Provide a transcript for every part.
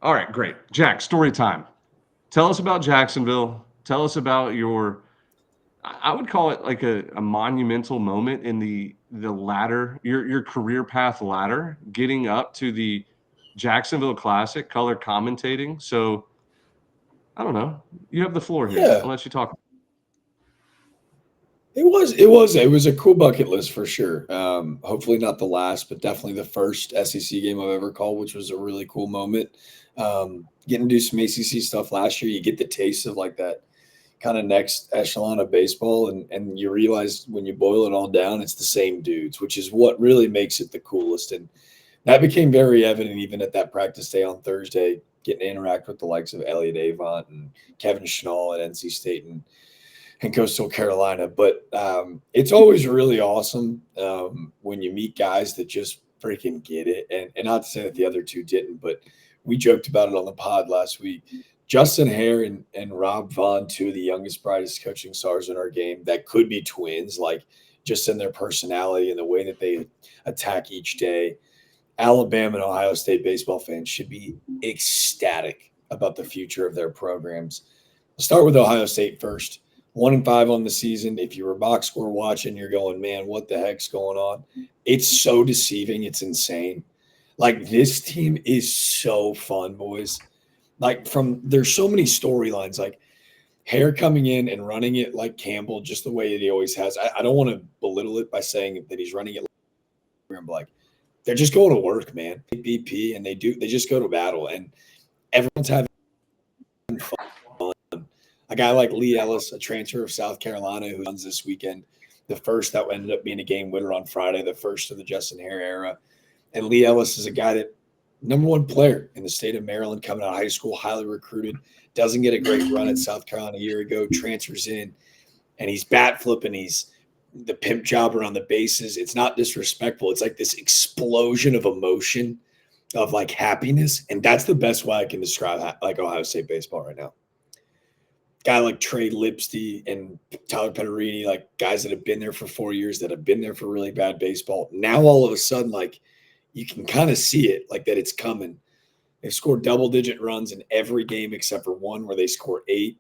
All right, great. Jack, story time. Tell us about Jacksonville. Tell us about your I would call it like a monumental moment in the ladder, your career path ladder, getting up to the Jacksonville Classic, color commentating. So I don't know. You have the floor here. Yeah, I'll let you talk. it was a cool bucket list for sure. Hopefully not the last, but definitely the first SEC game I've ever called, which was a really cool moment. Getting to do some ACC stuff last year, you get the taste of like that kind of next echelon of baseball, and you realize when you boil it all down, it's the same dudes, which is what really makes it the coolest. And that became very evident even at that practice day on Thursday, getting to interact with the likes of Elliot Avent and Kevin Schnall at NC State and Coastal Carolina. But it's always really awesome when you meet guys that just freaking get it. And not to say that the other two didn't, but we joked about it on the pod last week. Justin Hare and Rob Vaughn, two of the youngest, brightest coaching stars in our game that could be twins, like just in their personality and the way that they attack each day. Alabama and Ohio State baseball fans should be ecstatic about the future of their programs. I'll start with Ohio State first. 1-5 on the season. If you were box score watching, you're going, man, what the heck's going on? It's so deceiving. It's insane. Like, this team is so fun, boys. Like, there's so many storylines. Like, Hare coming in and running it like Campbell, just the way that he always has. I don't want to belittle it by saying that he's running it like they're just going to work, man. BP, and they just go to battle, and everyone's having fun. A guy like Lee Ellis, a transfer of South Carolina who runs this weekend, the first that ended up being a game winner on Friday, the first of the Justin Hare era. And Lee Ellis is a guy that number one player in the state of Maryland, coming out of high school, highly recruited, doesn't get a great run at South Carolina a year ago, transfers in, and he's bat flipping. He's the pimp jobber on the bases. It's not disrespectful. It's like this explosion of emotion, of like happiness. And that's the best way I can describe like Ohio State baseball right now. Guy like Trey Lipsky and Tyler Petterini, like guys that have been there for 4 years, that have been there for really bad baseball. Now all of a sudden, like, you can kind of see it, like that it's coming. They've scored double-digit runs in every game except for one where they score 8.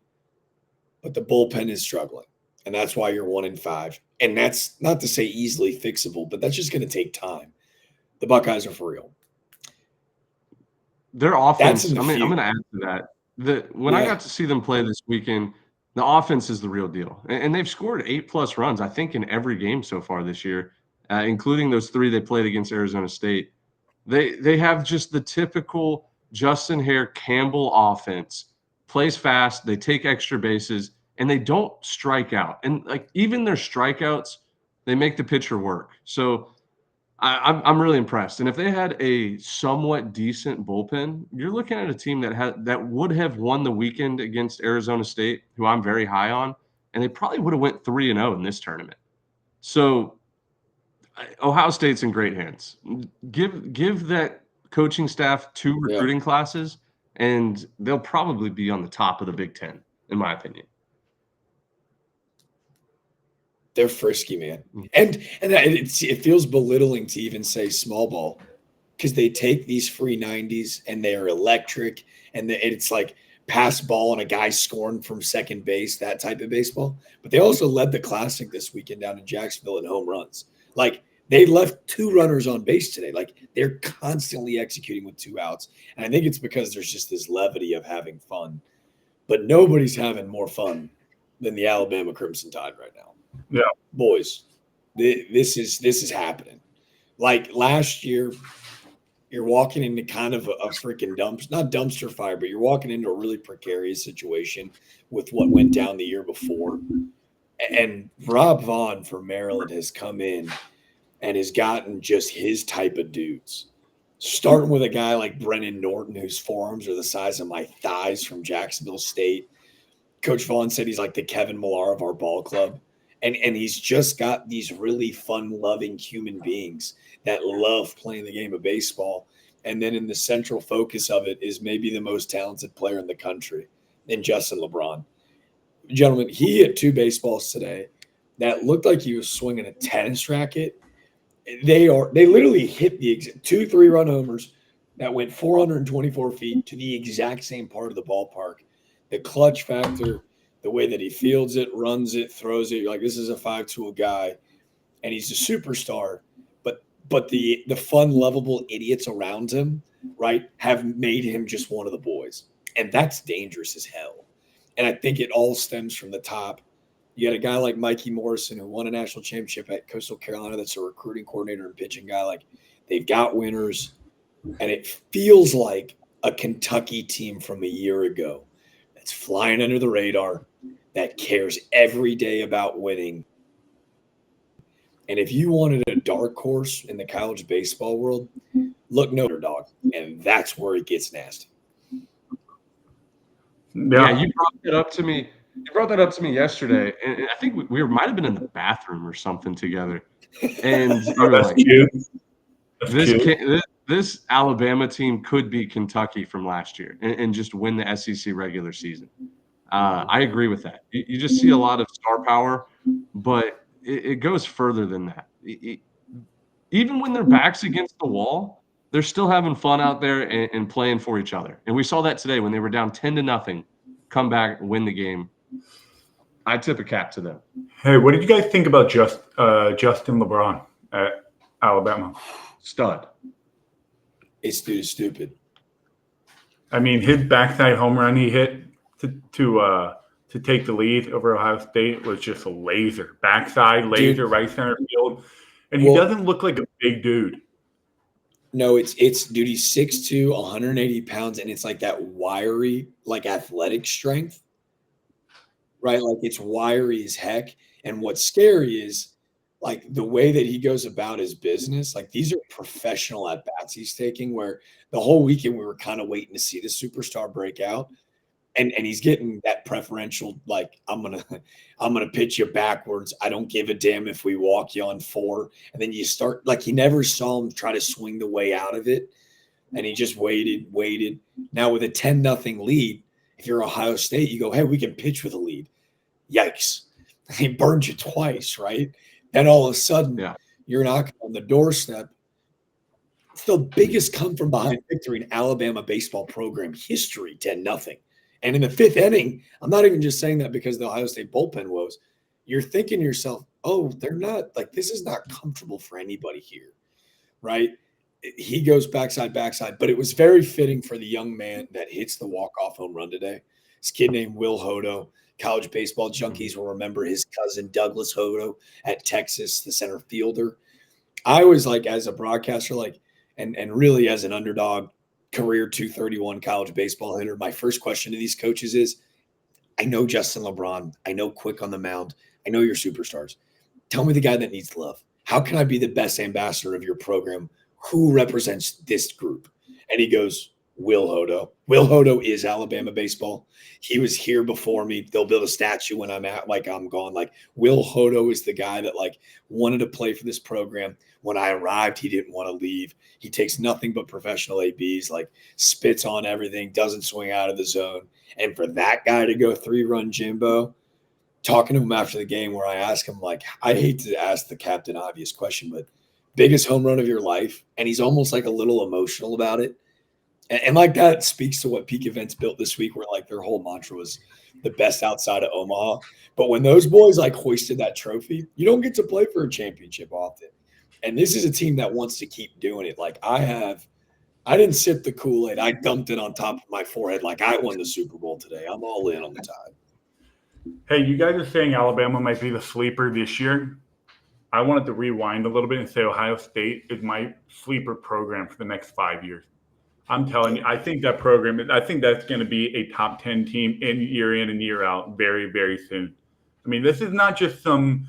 But the bullpen is struggling, and that's why you're 1-5. And that's not to say easily fixable, but that's just going to take time. The Buckeyes are for real. Their offense, I'm going to add to that. When I got to see them play this weekend, the offense is the real deal. And they've scored 8+ runs, I think, in every game so far this year, including those 3 they played against Arizona State. They have just the typical Justin Hare Campbell offense. Plays fast, they take extra bases, and they don't strike out. And like even their strikeouts, they make the pitcher work. So I'm really impressed. And if they had a somewhat decent bullpen, you're looking at a team that would have won the weekend against Arizona State, who I'm very high on, and they probably would have went 3-0 in this tournament. So Ohio State's in great hands. Give that coaching staff 2 recruiting classes, and they'll probably be on the top of the Big Ten, in my opinion. They're frisky, man. And it feels belittling to even say small ball, because they take these free 90s and they're electric, and it's like pass ball and a guy scoring from second base, that type of baseball. But they also led the Classic this weekend down in Jacksonville in home runs. Like, they left 2 runners on base today. Like, they're constantly executing with 2 outs. And I think it's because there's just this levity of having fun. But nobody's having more fun than the Alabama Crimson Tide right now. Yeah, boys, this is happening. Like last year, you're walking into kind of a freaking not dumpster fire, but you're walking into a really precarious situation with what went down the year before. And Rob Vaughn for Maryland has come in and has gotten just his type of dudes. Starting with a guy like Brennan Norton, whose forearms are the size of my thighs, from Jacksonville State. Coach Vaughn said he's like the Kevin Millar of our ball club. And he's just got these really fun-loving human beings that love playing the game of baseball. And then in the central focus of it is maybe the most talented player in the country, in Justin LeBron. Gentlemen, he hit 2 baseballs today that looked like he was swinging a tennis racket. They literally hit the 2 3-run homers, that went 424 feet to the exact same part of the ballpark. The clutch factor, the way that he fields it, runs it, throws it, you're like, this is a five-tool guy, and he's a superstar. But the fun, lovable idiots around him, right, have made him just one of the boys. And that's dangerous as hell. And I think it all stems from the top. You got a guy like Mikey Morrison who won a national championship at Coastal Carolina that's a recruiting coordinator and pitching guy. Like, they've got winners. And it feels like a Kentucky team from a year ago that's flying under the radar, that cares every day about winning. And if you wanted a dark horse in the college baseball world, look no underdog. And that's where it gets nasty. Yeah, you brought that up to me. You brought that up to me yesterday, and I think we might have been in the bathroom or something together. And you were like, this Alabama team could be Kentucky from last year and just win the SEC regular season. I agree with that. You just see a lot of star power, but it goes further than that. Even when their back's against the wall, they're still having fun out there and playing for each other. And we saw that today when they were down 10-0, come back and win the game. I tip a cap to them. Hey, what did you guys think about Justin LeBron at Alabama? Stud. This dude is stupid. I mean, his backside home run he hit to take the lead over Ohio State was just a laser. Backside laser, dude, right center field. And he doesn't look like a big dude. No, it's dude, he's 6'2", 180 pounds, and it's like that wiry, like athletic strength. Right? Like, it's wiry as heck. And what's scary is, like, the way that he goes about his business. Like, these are professional at-bats he's taking, where the whole weekend we were kind of waiting to see the superstar break out. And he's getting that preferential, like, I'm gonna pitch you backwards. I don't give a damn if we walk you on 4. And then you start, like, he never saw him try to swing the way out of it. And he just waited. Now with a 10-0 lead, if you're Ohio State, you go, hey, we can pitch with a lead. Yikes. He burned you twice, right? Then all of a sudden, you're knocking on the doorstep. It's the biggest come from behind victory in Alabama baseball program history, 10-0. And in the 5th inning, I'm not even just saying that because the Ohio State bullpen woes. You're thinking to yourself, oh, they're not, like, this is not comfortable for anybody here, right? He goes backside. But it was very fitting for the young man that hits the walk-off home run today. This kid named Will Hodo. College baseball junkies will remember his cousin Douglas Hodo at Texas, the center fielder. I was like, as a broadcaster, like, and really as an underdog, career 231 college baseball hitter, my first question to these coaches is, I know Justin LeBron. I know Quick on the mound. I know your superstars. Tell me the guy that needs love. How can I be the best ambassador of your program? Who represents this group? And he goes, Will Hodo. Will Hodo is Alabama baseball. He was here before me. They'll build a statue when I'm gone. Like, Will Hodo is the guy that, like, wanted to play for this program. When I arrived, he didn't want to leave. He takes nothing but professional ABs, like, spits on everything, doesn't swing out of the zone. And for that guy to go 3-run Jimbo, talking to him after the game where I ask him, like, I hate to ask the captain obvious question, but biggest home run of your life. And he's almost like a little emotional about it. And like, that speaks to what Peak Events built this week, where, like, their whole mantra was the best outside of Omaha. But when those boys, like, hoisted that trophy, you don't get to play for a championship often. And this is a team that wants to keep doing it. Like, I didn't sip the Kool-Aid. I dumped it on top of my forehead like I won the Super Bowl today. I'm all in on the Tide. Hey, you guys are saying Alabama might be the sleeper this year. I wanted to rewind a little bit and say Ohio State is my sleeper program for the next 5 years. I'm telling you, I think that program, I think that's going to be a top 10 team in and year out very, very soon. I mean, this is not just some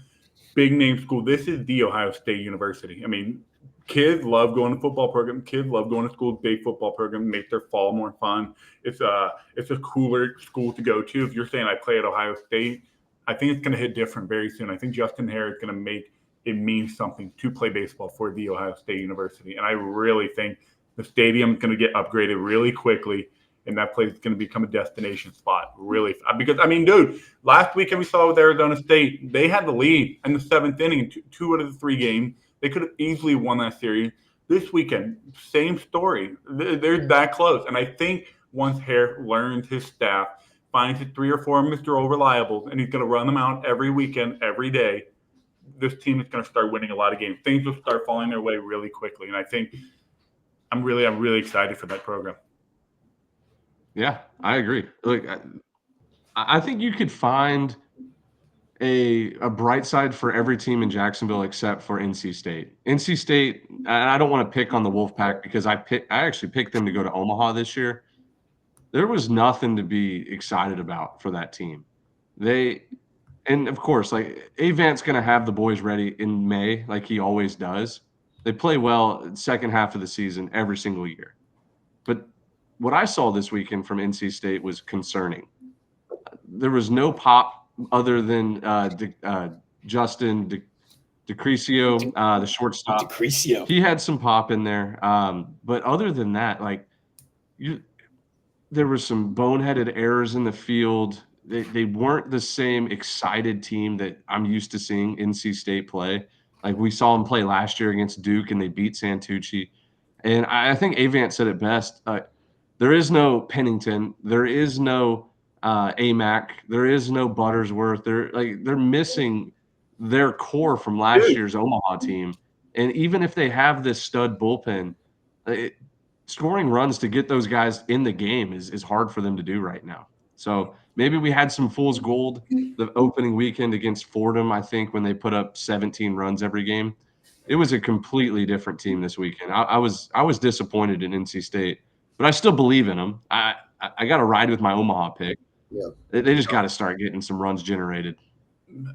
big name school. This is the Ohio State University. I mean, kids love going to football program. Kids love going to school. Big football program make their fall more fun. It's a cooler school to go to. If you're saying I play at Ohio State, I think it's going to hit different very soon. I think Justin Harris is going to make it mean something to play baseball for the Ohio State University. And I really think the stadium is going to get upgraded really quickly, and that place is going to become a destination spot, really. Because, I mean, dude, last weekend we saw with Arizona State, they had the lead in the 7th inning in 2 out of the 3 games. They could have easily won that series. This weekend, same story. They're that close. And I think once Hare learns his staff, finds his 3 or 4 Mr. Reliables, and he's going to run them out every weekend, every day, this team is going to start winning a lot of games. Things will start falling their way really quickly. And I think I'm really excited for that program. Yeah, I agree. Look, I think you could find a bright side for every team in Jacksonville except for NC State. NC State, I don't want to pick on the Wolfpack because I actually picked them to go to Omaha this year. There was nothing to be excited about for that team. And of course, like Avant's going to have the boys ready in May, like he always does. They play well second half of the season every single year. But what I saw this weekend from NC State was concerning. There was no pop other than Justin DeCrisio, the shortstop. DeCrisio. He had some pop in there. But other than that, there were some boneheaded errors in the field. They weren't the same excited team that I'm used to seeing NC State play. Like we saw them play last year against Duke, and they beat Santucci. And I think Avant said it best. There is no Pennington. There is no Amac. There is no Buttersworth. They're missing their core from last year's Omaha team. And even if they have this stud bullpen, scoring runs to get those guys in the game is hard for them to do right now. So maybe we had some fool's gold the opening weekend against Fordham, I think, when they put up 17 runs every game. It was a completely different team this weekend. I was disappointed in NC State, but I still believe in them. I got to ride with my Omaha pick. Yeah. They just got to start getting some runs generated.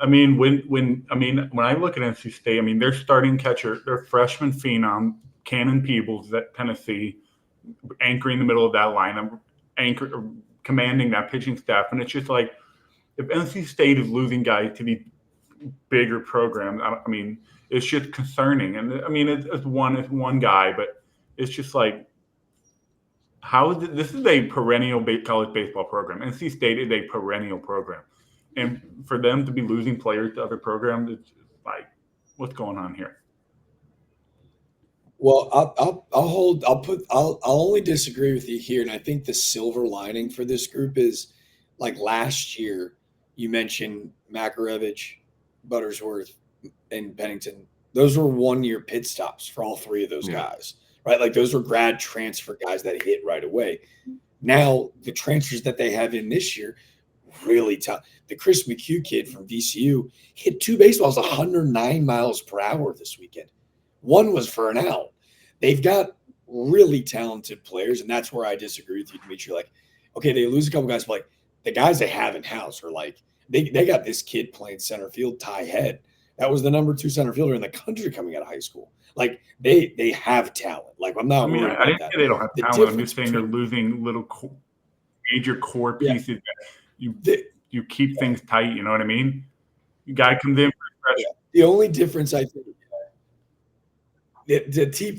I mean, when I look at NC State, I mean, their starting catcher, their freshman phenom, Cannon Peebles at Tennessee, anchoring the middle of that lineup, commanding that pitching staff. And it's just like, if NC State is losing guys to these bigger programs, I mean, it's just concerning. And I mean, it's one guy, but it's just like, this is a perennial college baseball program. NC State is a perennial program. And for them to be losing players to other programs, it's like, what's going on here? Well, I'll only disagree with you here. And I think the silver lining for this group is, like last year, you mentioned Makarevich, Buttersworth, and Pennington. Those were 1-year pit stops for all 3 of those guys, right? Like those were grad transfer guys that hit right away. Now the transfers that they have in this year, really tough. The Chris McHugh kid from VCU hit 2 baseballs 109 miles per hour this weekend. One was for an out. They've got really talented players, and that's where I disagree with you, Dimitri. Like, okay, they lose a couple guys, but like the guys they have in house are like they got this kid playing center field, Ty Head. That was the number 2 center fielder in the country coming out of high school. Like they have talent. Like I'm not worried about I didn't that. say they don't have talent. I'm just saying they're losing little major core pieces. That you keep things tight. You know what I mean? You guy comes in for fresh. The only difference I think.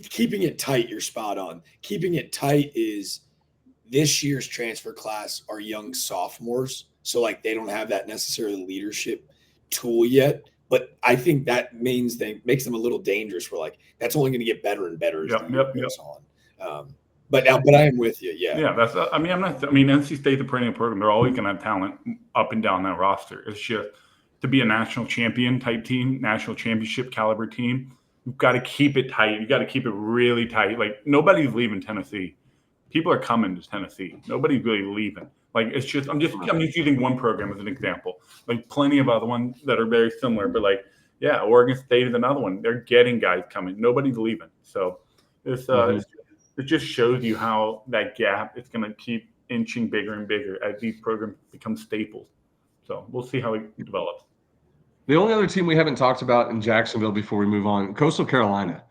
Keeping it tight, you're spot on. Keeping it tight is this year's transfer class are young sophomores, so like they don't have that necessarily leadership tool yet. But I think that means makes them a little dangerous. We're like that's only going to get better and better as the year goes on. But I am with you. Yeah. That's. I mean, NC State's a perennial program. They're always going to have talent up and down that roster. It's just to be a national champion type team, national championship caliber team. You've got to keep it tight. You've got to keep it really tight. Like, nobody's leaving Tennessee. People are coming to Tennessee. Nobody's really leaving. Like, it's just I'm just using one program as an example. Like, plenty of other ones that are very similar. But, like, yeah, Oregon State is another one. They're getting guys coming. Nobody's leaving. So, it just shows you how that gap is going to keep inching bigger and bigger as these programs become staples. So, we'll see how it develops. The only other team we haven't talked about in Jacksonville before we move on, Coastal Carolina,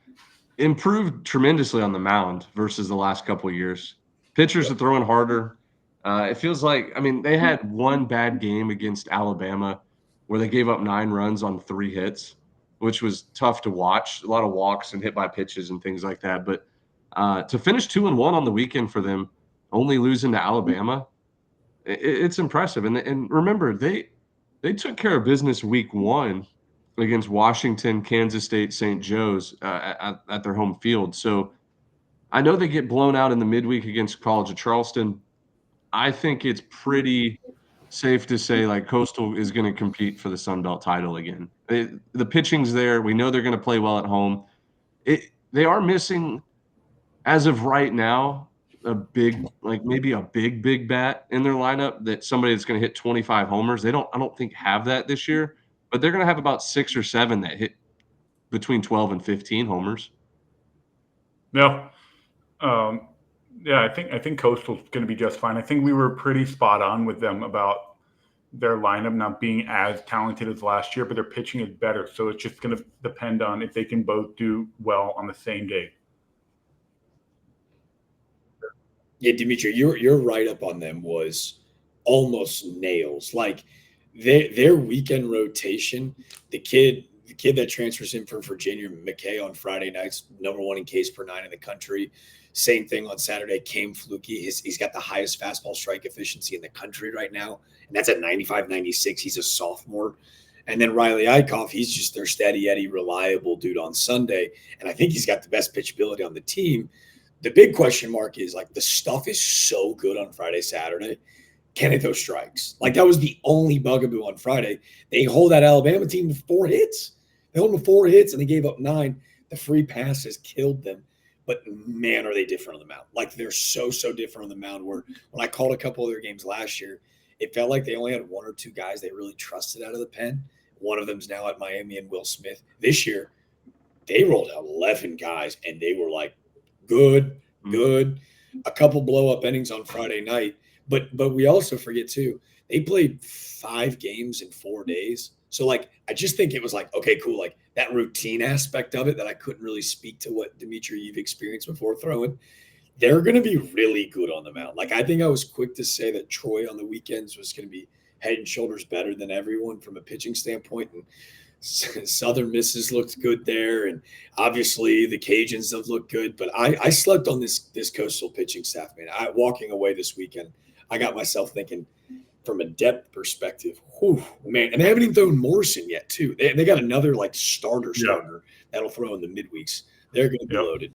improved tremendously on the mound versus the last couple of years. Pitchers are throwing harder. It feels like, I mean, they had one bad game against Alabama where they gave up 9 runs on 3 hits, which was tough to watch. A lot of walks and hit by pitches and things like that. But to finish 2-1 on the weekend for them, only losing to Alabama, it's impressive. And remember, they took care of business week 1 against Washington, Kansas State, St. Joe's at their home field. So I know they get blown out in the midweek against College of Charleston. I think it's pretty safe to say like Coastal is going to compete for the Sun Belt title again. The pitching's there. We know they're going to play well at home. They are missing, as of right now, maybe a big bat in their lineup, that somebody that's going to hit 25 homers. I don't think have that this year, but they're going to have about 6 or 7 that hit between 12 and 15 homers. Yeah. I think Coastal's going to be just fine. I think we were pretty spot on with them about their lineup not being as talented as last year, but their pitching is better. So it's just going to depend on if they can both do well on the same day. Yeah, Dimitri, your write-up on them was almost nails. Like their weekend rotation, the kid that transfers in from Virginia, McKay, on Friday nights, #1 in Ks per 9 in the country. Same thing on Saturday. Came Fluky. He's got the highest fastball strike efficiency in the country right now, and that's at 95, 96. He's a sophomore. And then Riley Eichhoff, he's just their steady Eddie, reliable dude on Sunday. And I think he's got the best pitchability on the team. The big question mark is, like, the stuff is so good on Friday, Saturday. Can they throw strikes? Like, that was the only bugaboo on Friday. They hold that Alabama team to 4 hits. They hold them to 4 hits, and they gave up 9. The free passes killed them. But, man, are they different on the mound. Like, they're so different on the mound, where when I called a couple of their games last year, it felt like they only had 1 or 2 guys they really trusted out of the pen. One of them's now at Miami, and Will Smith. This year, they rolled out 11 guys, and they were like, good. A couple blow-up innings on Friday night. But we also forget, too, they played 5 games in 4 days. So, like, I just think it was like, okay, cool. Like, that routine aspect of it that I couldn't really speak to what, Dimitri, you've experienced before throwing. They're going to be really good on the mound. Like, I think I was quick to say that Troy on the weekends was going to be head and shoulders better than everyone from a pitching standpoint. And Southern Misses looked good there, and obviously the Cajuns have looked good. But I slept on this Coastal pitching staff, man. Walking away this weekend, I got myself thinking from a depth perspective, whew, man. And they haven't even thrown Morrison yet, too. They got another like starter that'll throw in the midweeks. They're going to be loaded.